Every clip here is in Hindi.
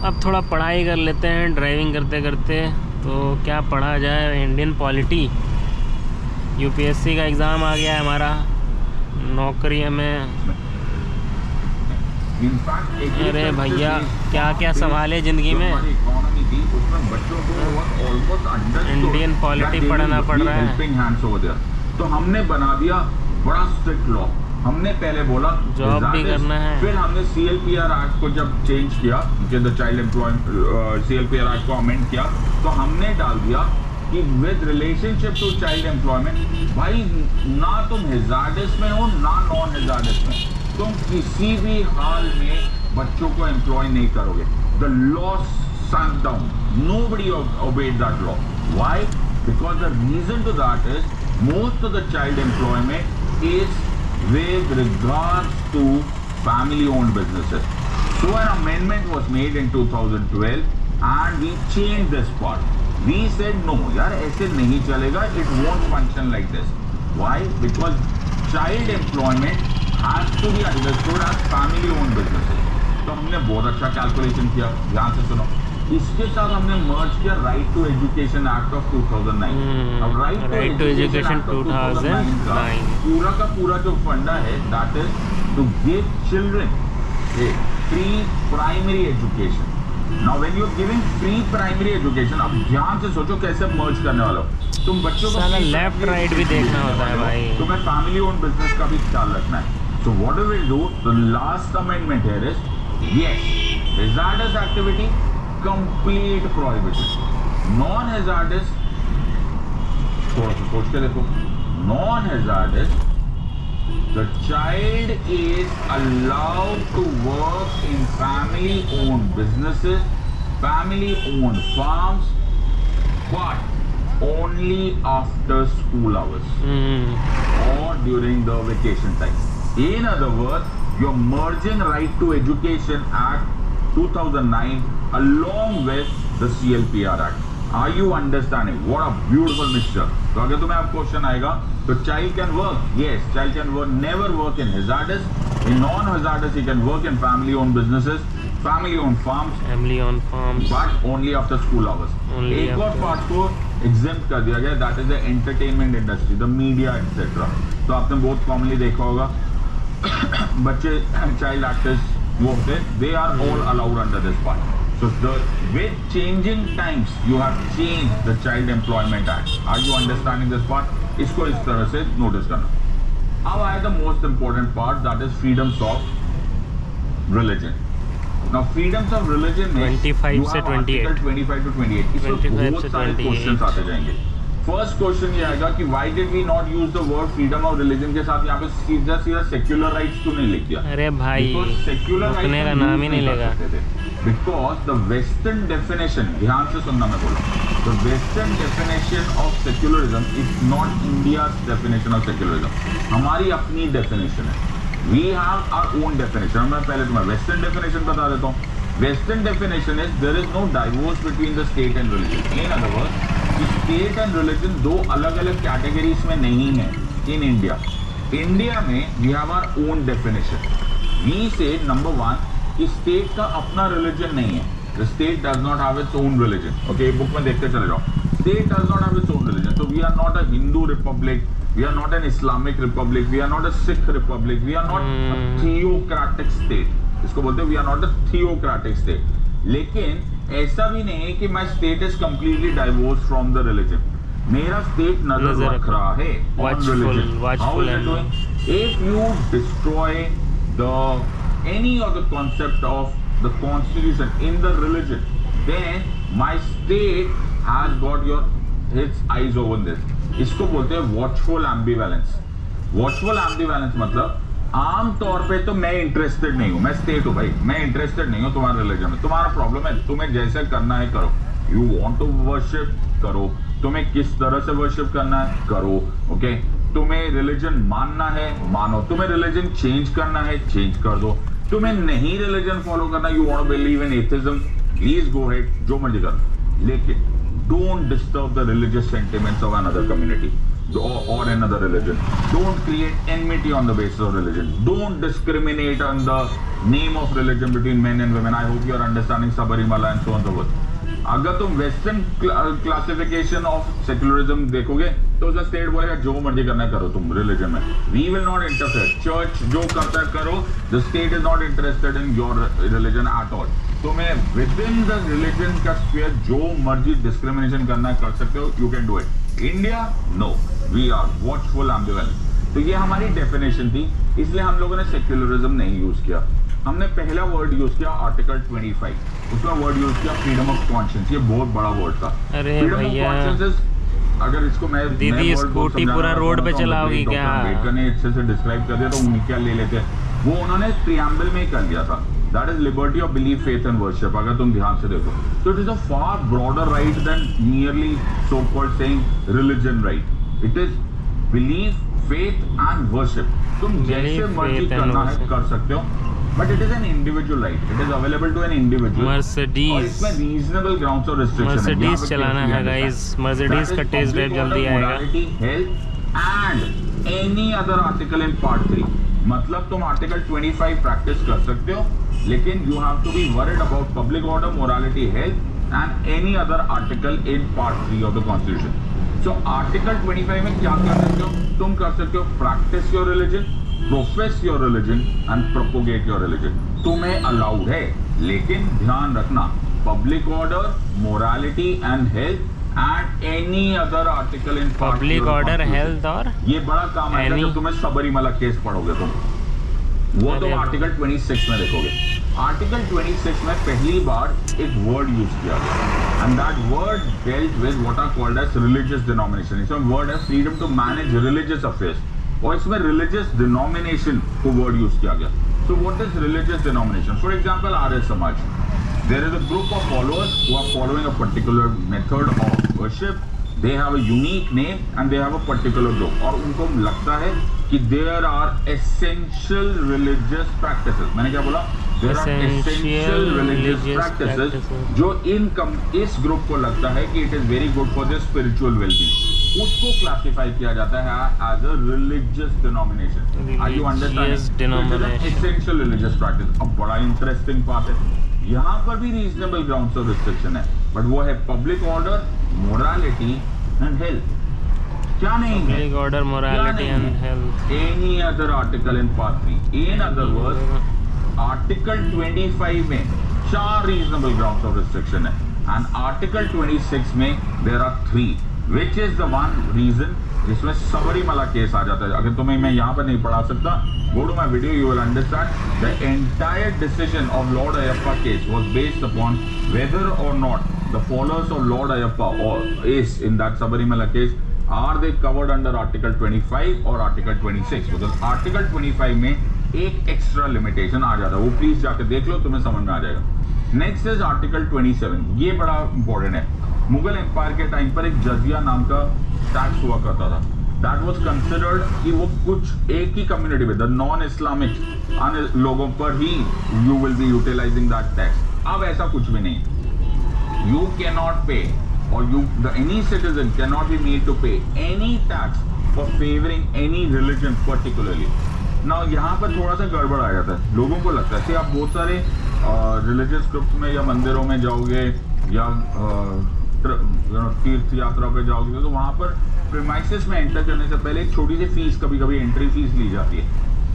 अब थोड़ा पढ़ाई कर लेते हैं ड्राइविंग करते करते। तो क्या पढ़ा जाए? इंडियन पॉलिटी, यूपीएससी का एग्ज़ाम आ गया है हमारा, नौकरी में। अरे भैया क्या क्या संभाले ज़िंदगी में, इंडियन पॉलिटी पढ़ना पड़ रहा है। तो हमने बना दिया बड़ा स्ट्रिक्ट लॉ। हमने पहले बोला जॉब भी करना है, फिर हमने सीएलपीआर एक्ट को जब चेंज किया, चाइल्ड एम्प्लॉयमेंट सीएलपीआर एक्ट को अमेंड किया, तो हमने डाल दिया कि with relationship to child employment, भाई ना तुम हैजार्डस में हो ना नॉन हैजार्डस में, तुम किसी भी हाल में बच्चों को एम्प्लॉय नहीं करोगे। The law sank down. Nobody obeyed that law. Why? Because the reason to that is most of the child employment is with regards to family-owned businesses. So an amendment was made in 2012 and we changed this part. We said no, यार ऐसे नहीं चलेगा. It won't function like this. Why? Because child employment has to be understood as family-owned businesses. तो हमने बहुत अच्छा कैलकुलेशन किया, ध्यान से सुनो। इसके साथ हमने मर्ज किया right to education act of 2009। अब राइट टू एजुकेशन 2009 का पूरा का पूरा जो फंडा है, that is to give children a pre primary education. Now when you are giving pre primary education, अब ध्यान से सोचो कैसे मर्ज करने वाला हो तुम। बच्चों को लेफ्ट राइट भी देखना होता है भाई, तुम्हें फैमिली ओन्ड बिजनेस का भी ख्याल रखना है। So what do we do? The last amendment here is yes, hazardous activity, complete prohibition. Non-hazardous, थोड़ा सा सोच के देखो, non-hazardous, the child is allowed to work in family-owned businesses, family-owned farms, but only after school hours or during the vacation time. In other words, you're merging Right to Education Act 2009 along with the CLPR Act. Are you understanding? What a beautiful mixture. तो अगर तुम्हें अब क्वेश्चन आएगा तो child can work. Yes, child can work. Never work in hazardous. In non-hazardous, he can work in family-owned businesses, family-owned farms, but only after school hours. एक और पार्ट को exempt कर दिया गया. That is the entertainment industry, the media, etc. तो आपने बहुत commonly देखा होगा बच्चे चाइल्ड एक्टर्स वो होते, they are all allowed under this part. So with changing times you have changed the child employment act. Are you understanding this part? इसको इस तरह से नोटिस करना. अब आया the most important part, that is freedoms of religion. Now freedoms of religion में 25 से 28 25 to 28 इसमें बहुत सारे क्वेश्चन आते जाएंगे. फर्स्ट क्वेश्चन ये आएगा कि why did we not use the word freedom of religion के साथ यहाँ पे सीधा सीधा सेक्युलर राइट्स क्यों नहीं लिख दिया? अरे भाई सेक्युलर राइट्स का नाम ही नहीं लेगा. बिकॉज द वेस्टर्न डेफिनेशन, ध्यान से सुनना मैं बोला, the western definition of secularism is not India's definition of secularism. हमारी अपनी डेफिनेशन है. We have our own definition. मैं पहले तुम्हें वेस्टर्न डेफिनेशन बता देता हूँ. Western definition is there is no divorce between the state and religion. In other words, state and religion दो अलग अलग कैटेगरीज में नहीं है इन इंडिया. इंडिया में we have our own definition. We say number one कि स्टेट का अपना रिलीजन नहीं है. The state does not have its own religion. Okay, book में देखते चले जाओ. State does not have its own religion. So we are not a Hindu republic, we are not an Islamic republic, we are not a Sikh republic, we are not a theocratic state. इसको बोलते हैं we are not a theocratic state. लेकिन ऐसा भी नहीं है कि my state is completely divorced from the religion. मेरा state नजर रख रहा है on religion. How is it doing? If you destroy any of the concept of the constitution in the religion, then my state has got its eyes over this. इसको बोलते हैं watchful ambivalence. Watchful ambivalence मतलब आम तौर पे तो मैं इंटरेस्टेड नहीं हूँ, मैं स्टेट हूँ भाई, मैं इंटरेस्टेड नहीं हूँ तुम्हारे रिलीजन में. तुम्हारा प्रॉब्लम है, तुम्हें जैसे करना है करो. यू वांट टू वर्शिप करो, तुम्हें किस तरह से वर्शिप करना है करो. ओके, तुम्हें रिलीजन मानना है मानो, तुम्हें रिलीजन चेंज करना है चेंज कर दो. तुम्हें नहीं रिलीजन फॉलो करना, you want to believe in atheism, please go head, जो मर्जी करो. लेकिन don't disturb the religious sentiments of another community or another religion. Don't create enmity on the basis of religion. Don't discriminate on the name of religion between men and women. I hope you are understanding Sabarimala and so on so forth. अगर तुम वेस्टर्न क्लासिफिकेशन ऑफ सेक्युलरिज्म देखोगे तो उसका स्टेट बोलेगा जो मर्जी करना करो तुम रिलीजन में, we will not interfere, church जो करता है करो, the state is not interested in your religion at all. तुम्हें विद इन द रिलीजन का स्फीयर जो मर्जी डिस्क्रिमिनेशन करना कर सकते हो, you can do it. India no, we are watchful ambivalent. तो ये हमारी डेफिनेशन थी, इसलिए हम लोगों ने सेक्युलरिज्म नहीं यूज किया। हमने पहला वर्ड यूज किया आर्टिकल 25, उसका वर्ड यूज किया फ्रीडम ऑफ कॉन्शियंस। ये बहुत बड़ा वर्ड था। अरे फ्रीडम ऑफ भैया, कॉन्शियंस अगर इसको मैं दीदी स्कूटी पूरा रोड पे चलाओगी क्या? अम्बेडकर ने अच्छे से डिस्क्राइब कर दिया तो उन्हें क्या ले लेते, वो उन्होंने प्रियम्बल में ही कर दिया था। That is liberty of belief, faith and worship. अगर तुम ध्यान से देखो तो it is a far broader right than nearly so called saying religion right. It is belief, faith and worship. तुम जैसे मर्जी करना है कर सकते हो, but it is an individual right, it is available to an individual. Mercedes, इसमें रीजनेबल ग्राउंड्स और रिस्ट्रिक्शन है। मर्सिडीज चलाना है गाइस, मर्सिडीज का टेस्ट ड्राइव जल्दी आएगा। Health and any other article in part 3, मतलब तुम आर्टिकल 25 प्रैक्टिस कर सकते हो, लेकिन you have to be worried about public order, morality, health and any other article in part 3 of the constitution. So article 25 में क्या कर सकते हो? तुम कर सकते हो practice your religion, profess your religion and propagate your religion. तुम्हें अलाउड है, लेकिन ध्यान रखना public order, morality and health and any other article in public order, health और ये बड़ा काम आएगा जब तुम्हें सबरीमला केस पढ़ोगे तुम, वो तुम आर्टिकल 26 में देखोगे। आर्टिकल 26 में पहली बार एक वर्ड यूज किया गया and that word dealt with what are called as religious denomination. इसमें वर्ड है freedom to manage religious affairs, और इसमें रिलीजियस डिनोमिनेशन को वर्ड यूज किया गया। So what is religious denomination? For example Arya Samaj, there is a group of followers who are following a particular method of worship, they have a unique name and they have a particular group, और उनको लगता है कि there are essential religious practices. मैंने क्या बोला? There are essential religious practices जो इस ग्रुप को लगता है कि it is very good for their spiritual wellbeing, उसको क्लासिफाई किया जाता है as a religious denomination. Are you understanding? Essential religious practice. अब बड़ा इंटरेस्टिंग बात है, यहाँ पर भी रीजनेबल ग्राउंड्स ऑफ रिस्ट्रिक्शन है, बट वो है public order, morality and health. क्या नहीं है? Public order, morality and health, any other article in part 3। In other words article 25 में 4 रीजनेबल ग्राउंड्स ऑफ रिस्ट्रिक्शन है एंड आर्टिकल 26 में there are 3, which is the one reason जिसमें सबरीमला केस आ जाता है। अगर तुम्हें मैं यहाँ पर नहीं पढ़ा सकता, go to my video, you will understand the entire decision of Lord Ayyappa case was based upon whether or not the followers of Lord Ayyappa or is in that Sabarimala case are they covered under Article 25 or Article 26, because Article 25 में एक एक्स्ट्रा लिमिटेशन आ जाता है, वो प्लीज जाकर देख लो, तुम्हें समझ में आ जाएगा। नेक्स्ट इज आर्टिकल 27, ये बड़ा इंपॉर्टेंट है। मुगल एम्पायर के टाइम पर एक जजिया नाम का टैक्स हुआ करता था। दैट वाज कंसिडर्ड कि वो कुछ एक ही कम्युनिटी में, द नॉन इस्लामिक लोगों पर ही you will be utilizing that tax. अब ऐसा कुछ भी नहीं, यू कैन नॉट पे और any citizen can not be need to pay any tax for favouring any religion particularly. ना यहाँ पर थोड़ा सा गड़बड़ आ जाता है, लोगों को लगता है कि आप बहुत सारे रिलीजियस ग्रुप्स में या मंदिरों में जाओगे या तीर्थ यात्रा पे जाओगे तो वहां पर प्रीमाइसेस में एंटर करने से पहले एक छोटी सी फीस, कभी कभी एंट्री फीस ली जाती है।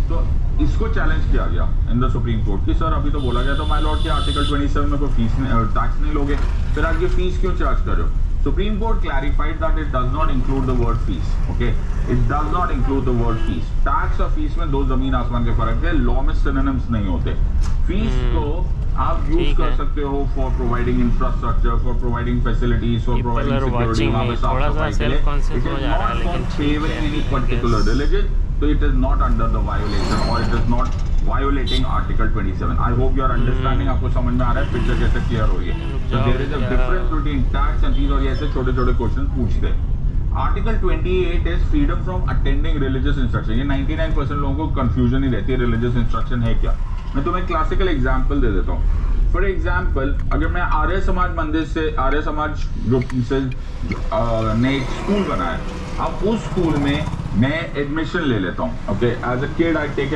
तो इसको चैलेंज किया गया इन द सुप्रीम कोर्ट कि सर अभी तो बोला गया था माय लॉर्ड कि आर्टिकल 27 में कोई फीस टैक्स नहीं लोगे, फिर आप ये फीस क्यों चार्ज कर रहे हो? Supreme court clarified that it does not include the word fees. Okay, it does not include the word fees. Tax और फीस में 2 जमीन आसमान के फर्क है, लॉ में सिनोनिम्स नहीं होते। फीस को आप यूज कर सकते हो for providing infrastructure, for providing facilities, for providing security, वहां पे साफ सफाई के लिए। It is not for favouring any particular religion, so it is not under the violation or it is not violating article 27. I hope you are understanding. आपको समझ में आ रहा है, पिक्चर कैसे क्लियर हो रही है? So there is a difference between tax and fees, और ये ऐसे छोटे छोटे क्वेश्चन पूछते हैं। Article 28 is freedom from attending religious instruction. ये 99% लोगों को कंफ्यूजन ही रहती है, रिलीजियस इंस्ट्रक्शन है क्या। मैं तुम्हें क्लासिकल एग्जाम्पल दे देता हूँ। फॉर एग्जाम्पल, अगर मैं आर्य समाज मंदिर से, आर्य समाज ग्रुप से ने एक स्कूल बनाया, अब उस स्कूल में मैं एडमिशन ले लेता हूँ। Okay, as a kid I take